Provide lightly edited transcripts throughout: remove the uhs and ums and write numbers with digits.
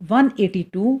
182,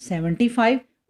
75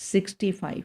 65।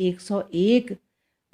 101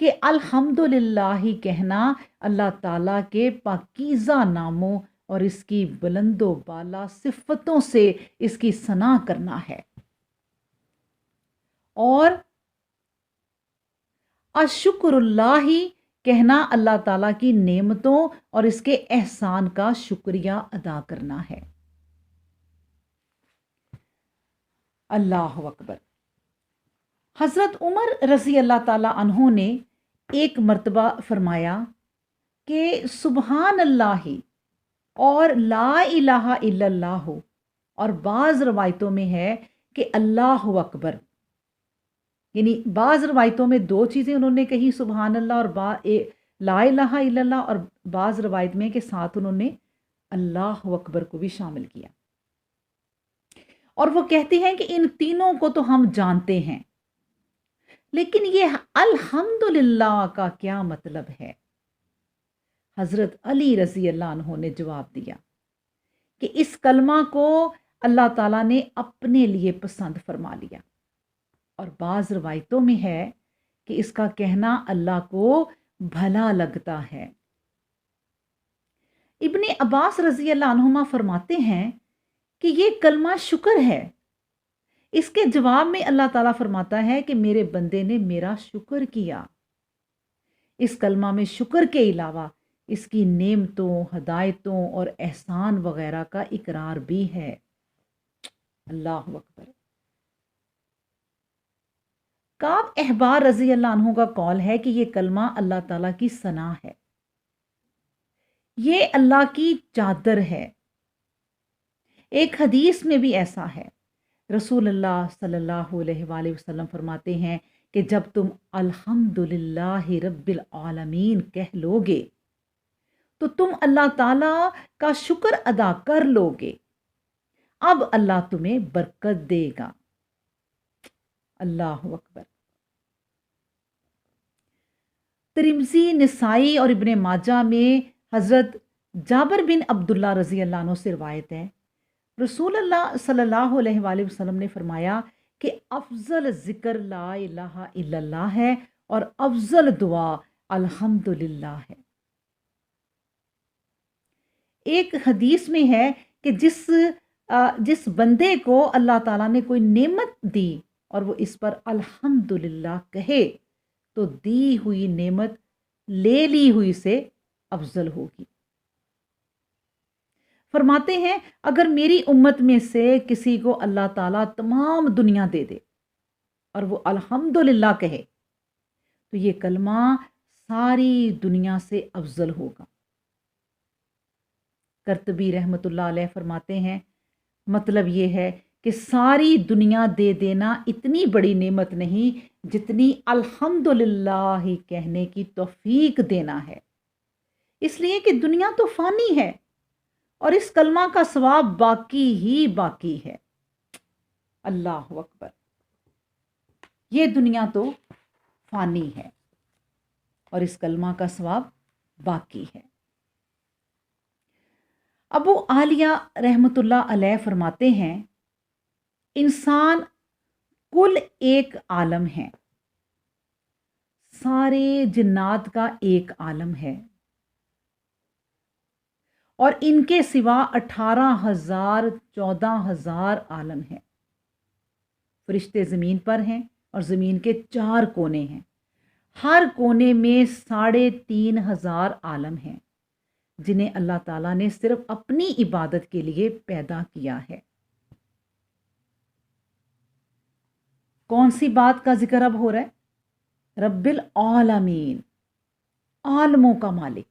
کہ الحمدللہ کہنا اللہ تعالیٰ کے پاکیزہ ناموں اور اس کی بلند و بالا صفتوں سے اس کی ثنا کرنا ہے، اور الشکر اللہ کہنا اللہ تعالیٰ کی نعمتوں اور اس کے احسان کا شکریہ ادا کرنا ہے۔ اللہ اکبر۔ حضرت عمر رضی اللہ تعالیٰ عنہ نے ایک مرتبہ فرمایا کہ سبحان اللہ اور لا الہ الا اللہ، اور بعض روایتوں میں ہے کہ اللہ اکبر، یعنی بعض روایتوں میں دو چیزیں انہوں نے کہی، سبحان اللہ اور لا الہ الا اللہ، اور بعض روایت میں کہ ساتھ انہوں نے اللہ اکبر کو بھی شامل کیا، اور وہ کہتے ہیں کہ ان تینوں کو تو ہم جانتے ہیں، لیکن یہ الحمدللہ کا کیا مطلب ہے؟ حضرت علی رضی اللہ عنہ نے جواب دیا کہ اس کلمہ کو اللہ تعالیٰ نے اپنے لیے پسند فرما لیا، اور بعض روایتوں میں ہے کہ اس کا کہنا اللہ کو بھلا لگتا ہے۔ ابن عباس رضی اللہ عنہما فرماتے ہیں کہ یہ کلمہ شکر ہے۔ اس کے جواب میں اللہ تعالیٰ فرماتا ہے کہ میرے بندے نے میرا شکر کیا۔ اس کلمہ میں شکر کے علاوہ اس کی نعمتوں، ہدایتوں اور احسان وغیرہ کا اقرار بھی ہے۔ اللہ اکبر۔ کعب احبار رضی اللہ عنہ کا قول ہے کہ یہ کلمہ اللہ تعالیٰ کی ثنا ہے، یہ اللہ کی چادر ہے۔ ایک حدیث میں بھی ایسا ہے، رسول اللہ صلی اللہ علیہ وآلہ وسلم فرماتے ہیں کہ جب تم الحمدللہ رب العالمین کہہ لوگے تو تم اللہ تعالیٰ کا شکر ادا کر لوگے، اب اللہ تمہیں برکت دے گا۔ اللہ اکبر۔ ترمذی، نسائی اور ابن ماجہ میں حضرت جابر بن عبداللہ رضی اللہ عنہ سے روایت ہے، رسول اللہ صلی اللہ علیہ وآلہ وسلم نے فرمایا کہ افضل ذکر لا الہ الا اللہ ہے اور افضل دعا الحمدللہ ہے۔ ایک حدیث میں ہے کہ جس بندے کو اللہ تعالیٰ نے کوئی نعمت دی اور وہ اس پر الحمدللہ کہے تو دی ہوئی نعمت لے لی ہوئی سے افضل ہوگی۔ فرماتے ہیں اگر میری امت میں سے کسی کو اللہ تعالیٰ تمام دنیا دے دے اور وہ الحمدللہ کہے تو یہ کلمہ ساری دنیا سے افضل ہوگا۔ قرطبی رحمۃ اللہ علیہ فرماتے ہیں مطلب یہ ہے کہ ساری دنیا دے دینا اتنی بڑی نعمت نہیں جتنی الحمدللہ کہنے کی توفیق دینا ہے، اس لیے کہ دنیا تو فانی ہے اور اس کلمہ کا ثواب باقی ہی باقی ہے۔ اللہ اکبر۔ یہ دنیا تو فانی ہے اور اس کلمہ کا ثواب باقی ہے۔ ابو عالیہ رحمۃ اللہ علیہ فرماتے ہیں انسان کل ایک عالم ہے، سارے جنات کا ایک عالم ہے، اور ان کے سوا 18,000 14,000 عالم ہیں۔ فرشتے زمین پر ہیں اور زمین کے 4 کونے ہیں، ہر کونے میں 3,500 عالم ہیں جنہیں اللہ تعالیٰ نے صرف اپنی عبادت کے لیے پیدا کیا ہے۔ کون سی بات کا ذکر اب ہو رہا ہے؟ رب العالمین، عالموں کا مالک۔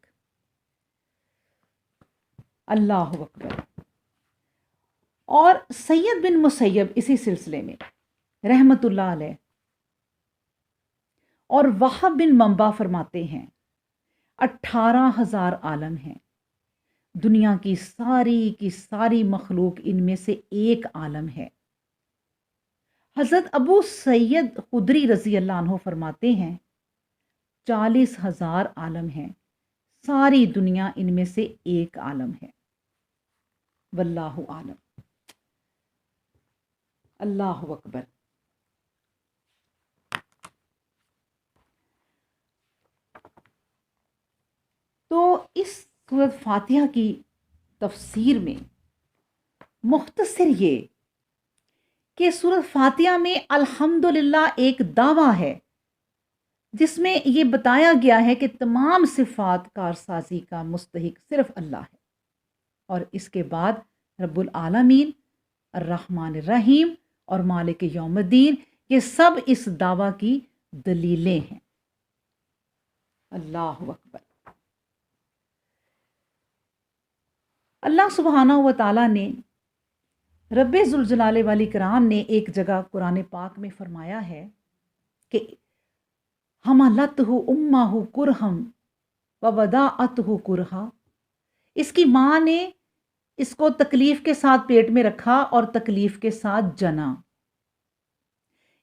اللہ اکبر۔ اور سید بن مسیب اسی سلسلے میں رحمت اللہ علیہ اور وہب بن منبع فرماتے ہیں 18,000 عالم ہیں، دنیا کی ساری مخلوق ان میں سے ایک عالم ہے۔ حضرت ابو سعید خدری رضی اللہ عنہ فرماتے ہیں 40,000 عالم ہیں، ساری دنیا ان میں سے ایک عالم ہے۔ واللہ عالم۔ اللہ اکبر۔ تو اس سورۃ فاتحہ کی تفسیر میں مختصر یہ کہ سورۃ فاتحہ میں الحمدللہ ایک دعویٰ ہے جس میں یہ بتایا گیا ہے کہ تمام صفات کارسازی کا مستحق صرف اللہ ہے، اور اس کے بعد رب العالمین، الرحمن الرحیم اور مالک یوم الدین، یہ سب اس دعویٰ کی دلیلیں ہیں۔ اللہ اکبر۔ اللہ سبحانہ و تعالیٰ نے، رب ذوالجلال والاکرام نے ایک جگہ قرآن پاک میں فرمایا ہے کہ حملتہ امہ کرہم ووضعتہ کرہا، اس کی ماں نے اس کو تکلیف کے ساتھ پیٹ میں رکھا اور تکلیف کے ساتھ جنا۔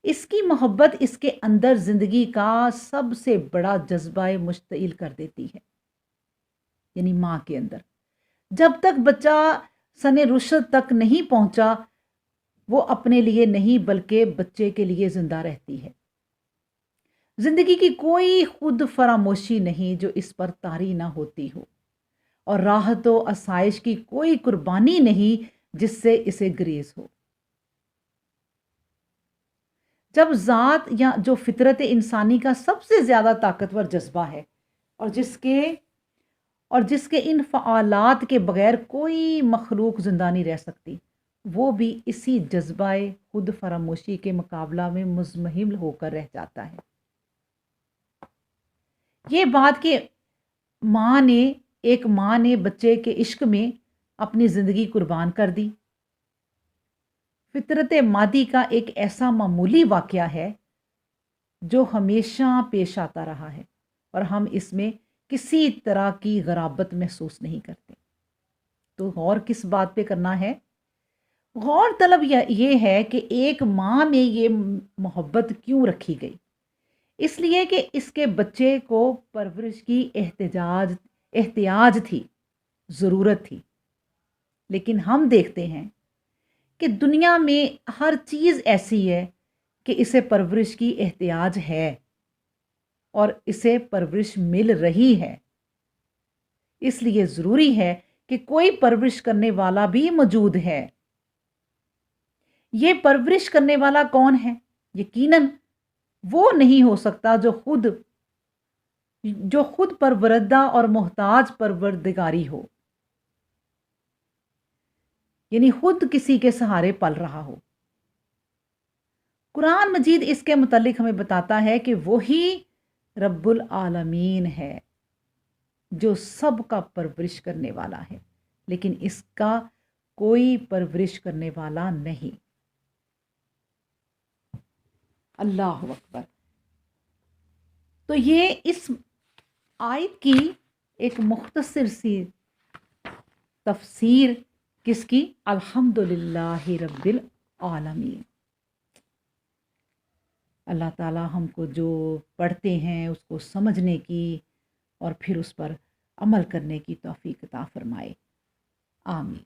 اس کی محبت اس کے اندر زندگی کا سب سے بڑا جذبہ مشتعل کر دیتی ہے، یعنی ماں کے اندر جب تک بچہ سن رشد تک نہیں پہنچا وہ اپنے لیے نہیں بلکہ بچے کے لیے زندہ رہتی ہے۔ زندگی کی کوئی خود فراموشی نہیں جو اس پر طاری نہ ہوتی ہو، اور راحت و آسائش کی کوئی قربانی نہیں جس سے اسے گریز ہو۔ جب ذات یا جو فطرت انسانی کا سب سے زیادہ طاقتور جذبہ ہے اور جس کے ان فعالات کے بغیر کوئی مخلوق زندہ نہیں رہ سکتی، وہ بھی اسی جذبہ خود فراموشی کے مقابلہ میں مضمحل ہو کر رہ جاتا ہے۔ یہ بات کہ ایک ماں نے بچے کے عشق میں اپنی زندگی قربان کر دی، فطرت مادی کا ایک ایسا معمولی واقعہ ہے جو ہمیشہ پیش آتا رہا ہے، اور ہم اس میں کسی طرح کی غرابت محسوس نہیں کرتے۔ تو غور کس بات پہ کرنا ہے؟ غور طلب یہ ہے کہ ایک ماں میں یہ محبت کیوں رکھی گئی؟ اس لیے کہ اس کے بچے کو پرورش کی احتیاج تھی، ضرورت تھی۔ لیکن ہم دیکھتے ہیں کہ دنیا میں ہر چیز ایسی ہے کہ اسے پرورش کی احتیاج ہے اور اسے پرورش مل رہی ہے۔ اس لیے ضروری ہے کہ کوئی پرورش کرنے والا بھی موجود ہے۔ یہ پرورش کرنے والا کون ہے؟ یقیناً وہ نہیں ہو سکتا جو خود پروردہ اور محتاج پروردگاری ہو، یعنی خود کسی کے سہارے پل رہا ہو۔ قرآن مجید اس کے متعلق ہمیں بتاتا ہے کہ وہی رب العالمین ہے جو سب کا پرورش کرنے والا ہے، لیکن اس کا کوئی پرورش کرنے والا نہیں۔ اللہ اکبر۔ تو یہ اس آیت کی ایک مختصر سی تفسیر کس کی؟ الحمدللہ رب العالمین۔ اللہ تعالی ہم کو جو پڑھتے ہیں اس کو سمجھنے کی اور پھر اس پر عمل کرنے کی توفیق عطا فرمائے، آمین۔